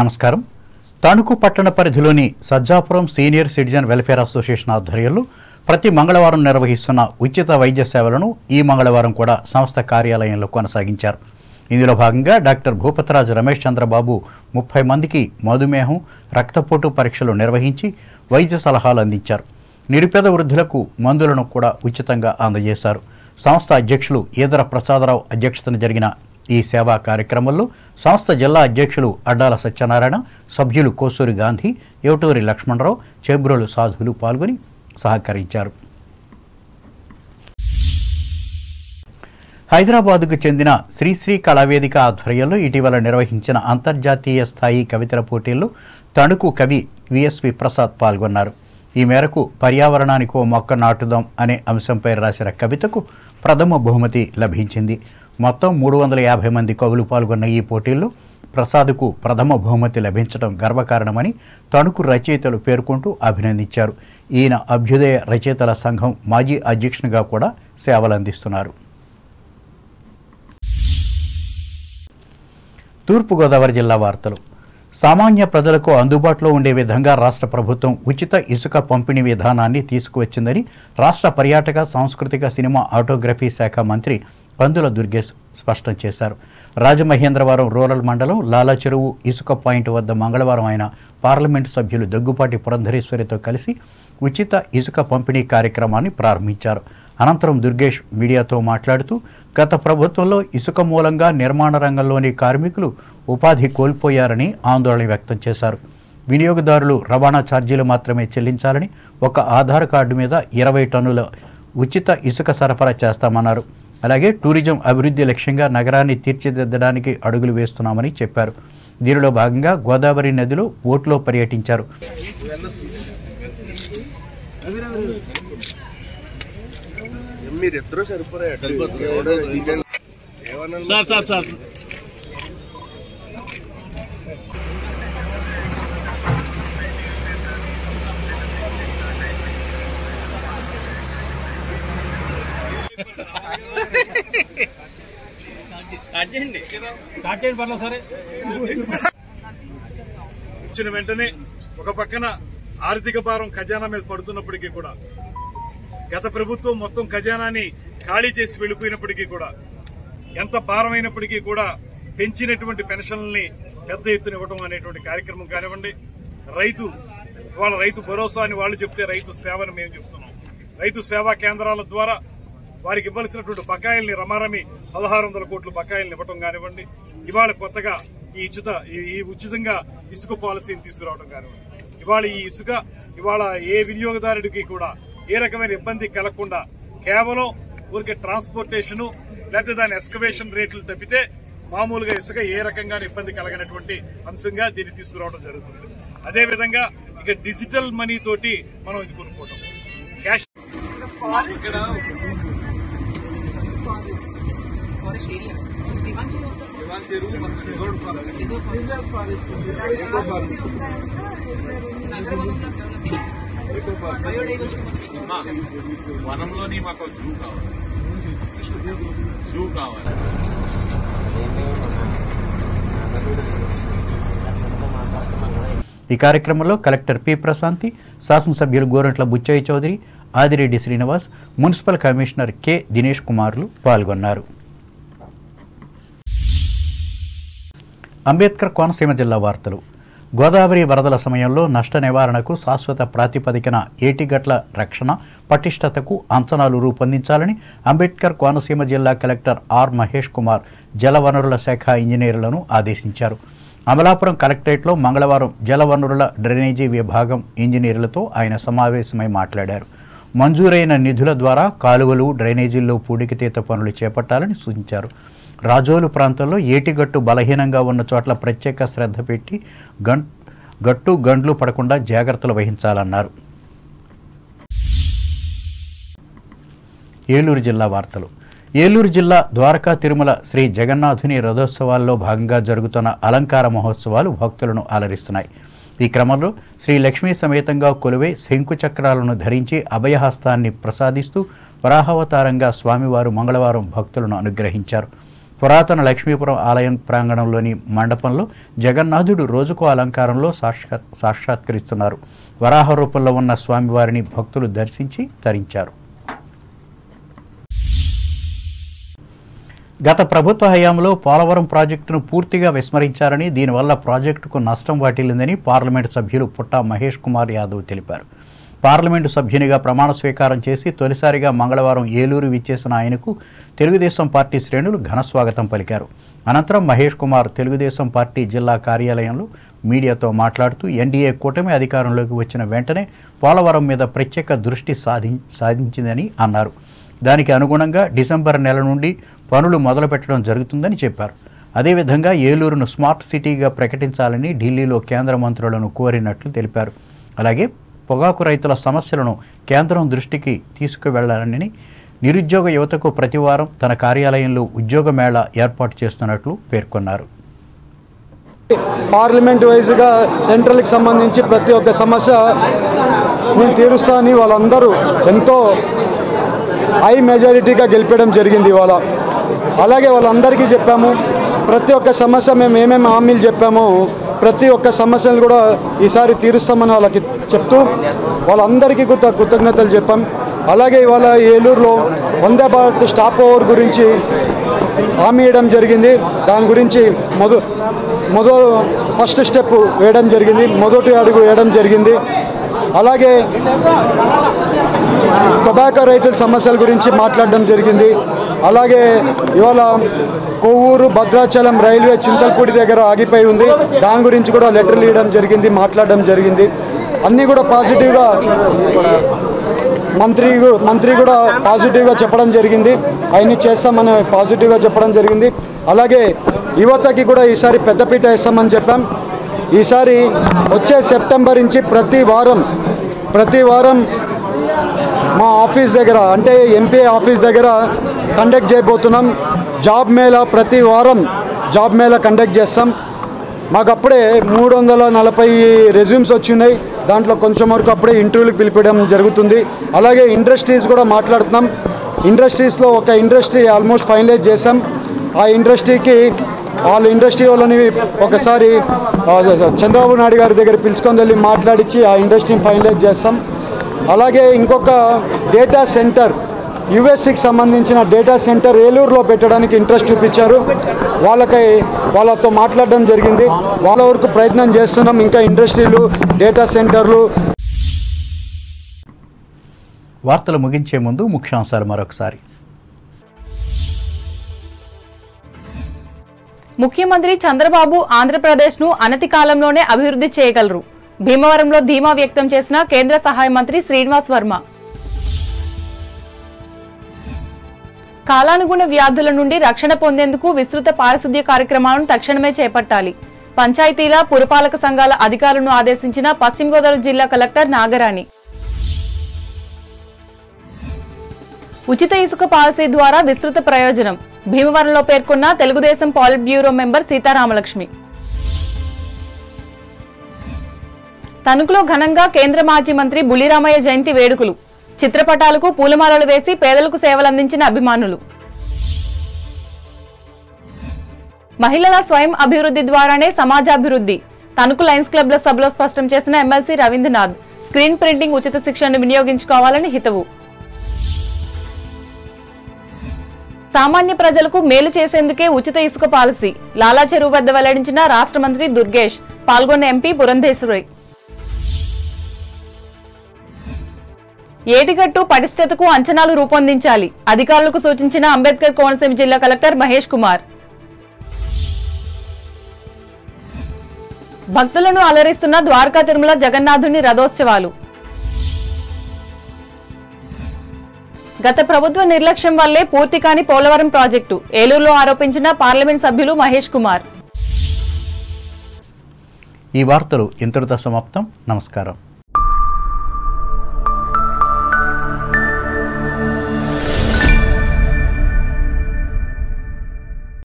నమస్కారం. తణుకు పట్టణ పరిధిలోని Sajjapuram senior citizen welfare association ఆధ్వర్యంలో ప్రతి మంగళవారం నిర్వహిస్తున్న ఉచిత వైద్య సేవలను ఈ మంగళవారం కూడా సంస్థ కార్యాలయంలో కొనసాగించారు. ఇందులో భాగంగా డాక్టర్ భూపతిరాజు రమేష్ చంద్రబాబు 30 మందికి మధుమేహం, రక్తపోటు పరీక్షలు నిర్వహించి వైద్య సలహాలు అందించారు. నిరుపేద వృద్ధులకు మందులను కూడా ఉచితంగా అందజేశారు. సంస్థ అధ్యక్షులు ఈదర ప్రసాదరావు అధ్యక్షతన జరిగిన ఈ సేవా కార్యక్రమంలో సంస్థ జిల్లా అధ్యక్షులు అడ్డాల సత్యనారాయణ, సభ్యులు కోసూరి గాంధీ, ఏవటూరి లక్ష్మణరావు, చేబ్రోలు సాధువులు పాల్గొని సహకరించారు. హైదరాబాదుకు చెందిన శ్రీశ్రీ కళావేదిక ఆధ్వర్యంలో ఇటీవల నిర్వహించిన అంతర్జాతీయ స్థాయి కవితల పోటీల్లో తణుకు కవి విఎస్వి ప్రసాద్ పాల్గొన్నారు. ఈ మేరకు పర్యావరణానికో మొక్క నాటుదాం అనే అంశంపై రాసిన కవితకు ప్రథమ బహుమతి లభించింది. మొత్తం 350 మంది కవులు పాల్గొన్న ఈ పోటీల్లో ప్రసాద్కు ప్రథమ బహుమతి లభించడం గర్వకారణమని తణుకు రచయితలు పేర్కొంటూ అభినందించారు. ఈయన అభ్యుదయ రచయితల సంఘం మాజీ అధ్యక్షునిగా కూడా సేవలందిస్తున్నారు. తూర్పుగోదావరి జిల్లా వార్తలు. సామాన్య ప్రజలకు అందుబాటులో ఉండే విధంగా రాష్ట్ర ప్రభుత్వం ఉచిత ఇసుక పంపిణీ విధానాన్ని తీసుకువచ్చిందని రాష్ట్ర పర్యాటక, సాంస్కృతిక, సినిమా, ఆటోగ్రఫీ శాఖ మంత్రి కందుల దుర్గేష్ స్పష్టం చేశారు. రాజమహేంద్రవరం రూరల్ మండలం లాలాచెరువు ఇసుక పాయింట్ వద్ద మంగళవారం ఆయన పార్లమెంటు సభ్యులు దగ్గుపాటి పురంధరేశ్వరితో కలిసి ఉచిత ఇసుక పంపిణీ కార్యక్రమాన్ని ప్రారంభించారు. అనంతరం దుర్గేష్ మీడియాతో మాట్లాడుతూ గత ప్రభుత్వంలో ఇసుక మూలంగా నిర్మాణ రంగంలోని కార్మికులు ఉపాధి కోల్పోయారని ఆందోళన వ్యక్తం చేశారు. వినియోగదారులు రవాణా ఛార్జీలు మాత్రమే చెల్లించాలని, ఒక ఆధార్ కార్డు మీద 20 టన్నుల ఉచిత ఇసుక సరఫరా చేస్తామన్నారు. అలాగే టూరిజం అభివృద్ధి లక్ష్యంగా నగరాన్ని తీర్చిదిద్దడానికి అడుగులు వేస్తున్నామని చెప్పారు. దీనిలో భాగంగా గోదావరి నదిలో బోట్లో పర్యటించారు. ఇచ్చిన వెంటనే ఒక పక్కన ఆర్థిక భారం ఖజానా మీద పడుతున్నప్పటికీ కూడా, గత ప్రభుత్వం మొత్తం ఖజానాని ఖాళీ చేసి వెళ్లిపోయినప్పటికీ కూడా, ఎంత భారమైనప్పటికీ కూడా పెంచినటువంటి పెన్షన్లని పెద్ద ఎత్తున ఇవ్వడం అనేటువంటి కార్యక్రమం కానివ్వండి, రైతు భరోసా అని వాళ్ళు చెప్తే రైతు సేవని మేము చెప్తున్నాం. రైతు సేవా కేంద్రాల ద్వారా వారికి ఇవ్వాల్సినటువంటి బకాయిల్ని రమారమి 1600 కోట్ల బకాయిల్ని ఇవ్వడం కానివ్వండి, ఇవాళ కొత్తగా ఈ ఉచితంగా ఇసుక పాలసీని తీసుకురావడం కానివ్వండి, ఇవాళ ఈ ఇసుక ఇవాళ ఏ వినియోగదారుడికి కూడా ఏ రకమైన ఇబ్బంది కలగకుండా కేవలం ఊరికే ట్రాన్స్పోర్టేషన్ లేకపోతే దాని ఎస్కవేషన్ రేట్లు తప్పితే మామూలుగా ఇసుక ఏ రకంగా ఇబ్బంది కలగనటువంటి అంశంగా దీన్ని తీసుకురావడం జరుగుతుంది. అదేవిధంగా ఇక డిజిటల్ మనీ తోటి మనం ఇది కొనుక్కోవడం, క్యాష్ వనంలోని మాకు జూ కావాలి. ఈ కార్యక్రమంలో కలెక్టర్ పి ప్రశాంతి, శాసనసభ్యులు Gorantla Butchaiah Chowdary, Adireddy Srinivas, municipal commissioner K Dinesh కుమార్లు పాల్గొన్నారు. అంబేద్కర్ కోనసీమ జిల్లా వార్తలు. గోదావరి వరదల సమయంలో నష్ట నివారణకు శాశ్వత ప్రాతిపదికన ఏటిగట్ల రక్షణ పటిష్టతకు అంచనాలు రూపొందించాలని అంబేద్కర్ కోనసీమ జిల్లా కలెక్టర్ ఆర్ మహేష్ కుమార్ జలవనరుల శాఖ ఇంజనీర్లను ఆదేశించారు. అమలాపురం కలెక్టరేట్లో మంగళవారం జలవనరుల డ్రైనేజీ విభాగం ఇంజనీర్లతో ఆయన సమావేశమై మాట్లాడారు. మంజూరైన నిధుల ద్వారా కాలువలు, డ్రైనేజీల్లో పూడికతీత పనులు చేపట్టాలని సూచించారు. రాజోలు ప్రాంతంలో ఏటిగట్టు బలహీనంగా ఉన్న చోట్ల ప్రత్యేక శ్రద్ధ పెట్టి గండ్లు పడకుండా జాగ్రత్తలు వహించాలన్నారు. ఏలూరు జిల్లా వార్తలు. ఏలూరు జిల్లా ద్వారకా తిరుమల శ్రీ జగన్నాథుని రథోత్సవాల్లో భాగంగా జరుగుతున్న అలంకార మహోత్సవాలు భక్తులను అలరిస్తున్నాయి. ఈ క్రమంలో శ్రీ లక్ష్మీ సమేతంగా కొలువై శంకుచక్రాలను ధరించి అభయహస్తాన్ని ప్రసాదిస్తూ వరాహావతారంగా స్వామివారు మంగళవారం భక్తులను అనుగ్రహించారు. పురాతన లక్ష్మీపురం ఆలయం ప్రాంగణంలోని మండపంలో జగన్నాథుడు రోజుకో అలంకారంలో సాక్షాత్కరిస్తున్నారు. వరాహ రూపంలో ఉన్న స్వామివారిని భక్తులు దర్శించి తరించారు. గత ప్రభుత్వ హయాంలో పోలవరం ప్రాజెక్టును పూర్తిగా విస్మరించారని, దీనివల్ల ప్రాజెక్టుకు నష్టం వాటిల్లిందని పార్లమెంటు సభ్యులు పుట్టా మహేష్ కుమార్ యాదవ్ తెలిపారు. పార్లమెంటు సభ్యునిగా ప్రమాణ స్వీకారం చేసి తొలిసారిగా మంగళవారం ఏలూరు విచ్చేసిన ఆయనకు తెలుగుదేశం పార్టీ శ్రేణులు ఘనస్వాగతం పలికారు. అనంతరం మహేష్ కుమార్ తెలుగుదేశం పార్టీ జిల్లా కార్యాలయంలో మీడియాతో మాట్లాడుతూ ఎన్డీఏ కూటమి అధికారంలోకి వచ్చిన వెంటనే పోలవరం మీద ప్రత్యేక దృష్టి సాధించిందని అన్నారు. దానికి అనుగుణంగా డిసెంబర్ నెల నుండి పనులు మొదలుపెట్టడం జరుగుతుందని చెప్పారు. అదేవిధంగా ఏలూరును స్మార్ట్ సిటీగా ప్రకటించాలని ఢిల్లీలో కేంద్ర మంత్రులను కోరినట్లు తెలిపారు. అలాగే పొగాకు రైతుల సమస్యలను కేంద్రం దృష్టికి తీసుకువెళ్లాలని, నిరుద్యోగ యువతకు ప్రతివారం తన కార్యాలయంలో ఉద్యోగ మేళా ఏర్పాటు చేస్తున్నట్లు పేర్కొన్నారు. పార్లమెంట్ వైజ్గా సెంట్రల్కి సంబంధించి ప్రతి ఒక్క సమస్య నేను తీరుస్తానని వాళ్ళందరూ ఎంతో హై మెజారిటీగా గెలిపడం జరిగింది ఇవాళ. అలాగే వాళ్ళందరికీ చెప్పాము, ప్రతి ఒక్క సమస్య మేము ఏమేమి హామీలు చెప్పామో ప్రతి ఒక్క సమస్యలు కూడా ఈసారి తీరుస్తామని వాళ్ళకి చెప్తూ వాళ్ళందరికీ కూడా కృతజ్ఞతలు చెప్పాం. అలాగే ఇవాళ ఏలూరులో వందే భారత్ స్టాప్ ఓవర్ గురించి హామీ ఇవ్వడం జరిగింది. దాని గురించి ఫస్ట్ స్టెప్ వేయడం జరిగింది, మొదటి అడుగు వేయడం జరిగింది. అలాగే టొబాకో రైతుల సమస్యల గురించి మాట్లాడడం జరిగింది. అలాగే ఇవాళ కొవ్వూరు భద్రాచలం రైల్వే చింతల్పూడి దగ్గర ఆగిపోయి ఉంది, దాని గురించి కూడా లెటర్లు ఇవ్వడం జరిగింది, మాట్లాడడం జరిగింది. అన్నీ కూడా పాజిటివ్గా మంత్రి కూడా పాజిటివ్గా చెప్పడం జరిగింది, అవన్నీ చేస్తామని పాజిటివ్గా చెప్పడం జరిగింది. అలాగే యువతకి కూడా ఈసారి పెద్దపీట వేస్తామని చెప్పాం. ఈసారి వచ్చే సెప్టెంబర్ నుంచి ప్రతి వారం మా ఆఫీస్ దగ్గర అంటే ఎంపీ ఆఫీస్ దగ్గర కండక్ట్ చేయబోతున్నాం. జాబ్ మేళా ప్రతి వారం జాబ్ మేళా కండక్ట్ చేస్తాం. మాకు అప్పుడే 340 రెజ్యూమ్స్ వచ్చినాయి. దాంట్లో కొంచెం వరకు అప్పుడే ఇంటర్వ్యూలకు పిలిపించడం జరుగుతుంది. అలాగే ఇండస్ట్రీస్ కూడా మాట్లాడుతున్నాం. ఇండస్ట్రీస్లో ఒక ఇండస్ట్రీ ఆల్మోస్ట్ ఫైనలైజ్ చేసాం. ఆ ఇండస్ట్రీకి వాళ్ళ ఇండస్ట్రీ వాళ్ళని ఒకసారి చంద్రబాబు నాయుడు గారి దగ్గర పిలుచుకొని వెళ్ళి మాట్లాడించి ఆ ఇండస్ట్రీని ఫైనలైజ్ చేస్తాం. అలాగే ఇంకొక డేటా సెంటర్ యుఎస్సికి సంబంధించిన డేటా సెంటర్ ఏలూరులో పెట్టడానికి ఇంట్రెస్ట్ చూపించారు. వాళ్ళతో మాట్లాడడం జరిగింది. వాళ్ళ వరకు ప్రయత్నం చేస్తున్నాం. ఇంకా ఇండస్ట్రీలు, డేటా సెంటర్లు. వార్తలు ముగించే ముందు ముఖ్యాంశాలు మరొకసారి. ముఖ్యమంత్రి చంద్రబాబు ఆంధ్రప్రదేశ్ను అనతి కాలంలోనే అభివృద్ధి చేయగలరు. భీమవరంలో ధీమా వ్యక్తం చేసిన కేంద్ర సహాయ మంత్రి శ్రీనివాస్ వర్మ. కాలానుగుణ వ్యాధుల నుండి రక్షణ పొందేందుకు విస్తృత పారిశుద్ధ్య కార్యక్రమాలను తక్షణమే చేపట్టాలి. పంచాయతీల, పురపాలక సంఘాల అధికారులను ఆదేశించిన పశ్చిమ గోదావరి జిల్లా కలెక్టర్ నాగరాణి. ఉచిత ఇసుక పాలసీ ద్వారా విస్తృత ప్రయోజనం. భీమవరంలో పేర్కొన్న తెలుగుదేశం పాలిట్ బ్యూరో మెంబర్ సీతారామలక్ష్మి. తణుకులో ఘనంగా కేంద్ర మాజీ మంత్రి బుల్లిరామయ్య జయంతి వేడుకలు. చిత్రపటాలకు పూలమాలలు వేసి పేదలకు సేవలందించిన అభిమానులు. మహిళల స్వయం అభివృద్ధి ద్వారానే సమాజాభివృద్ధి. తణుకు లయన్స్ క్లబ్ల సభలో స్పష్టం చేసిన ఎమ్మెల్సీ రవీంద్రనాథ్. స్క్రీన్ ప్రింటింగ్ ఉచిత శిక్షణను వినియోగించుకోవాలని హితవు. సామాన్య ప్రజలకు మేలు చేసేందుకే ఉచిత ఇసుక పాలసీ. లాలా చెరువు వద్ద వెల్లడించిన రాష్ట్ర మంత్రి దుర్గేష్. పాల్గొన్న ఎంపీ పురంధేశ్వరి. ఏటిగట్టు పటిష్టతకు అంచనాలు రూపొందించాలి. అధికారులకు సూచించిన అంబేద్కర్ కోనసీమ జిల్లా కలెక్టర్ మహేష్ కుమార్. భక్తులను అలరిస్తున్న ద్వారకా తిరుమల జగన్నాథుని రథోత్సవాలు. గత ప్రభుత్వ నిర్లక్ష్యం వల్లే పూర్తి కాని పోలవరం ప్రాజెక్టు. ఏలూరులో ఆరోపించిన పార్లమెంట్ సభ్యులు మహేష్ కుమార్. ఈ వార్తలు ఇంతటితో సమాప్తం. నమస్కారం.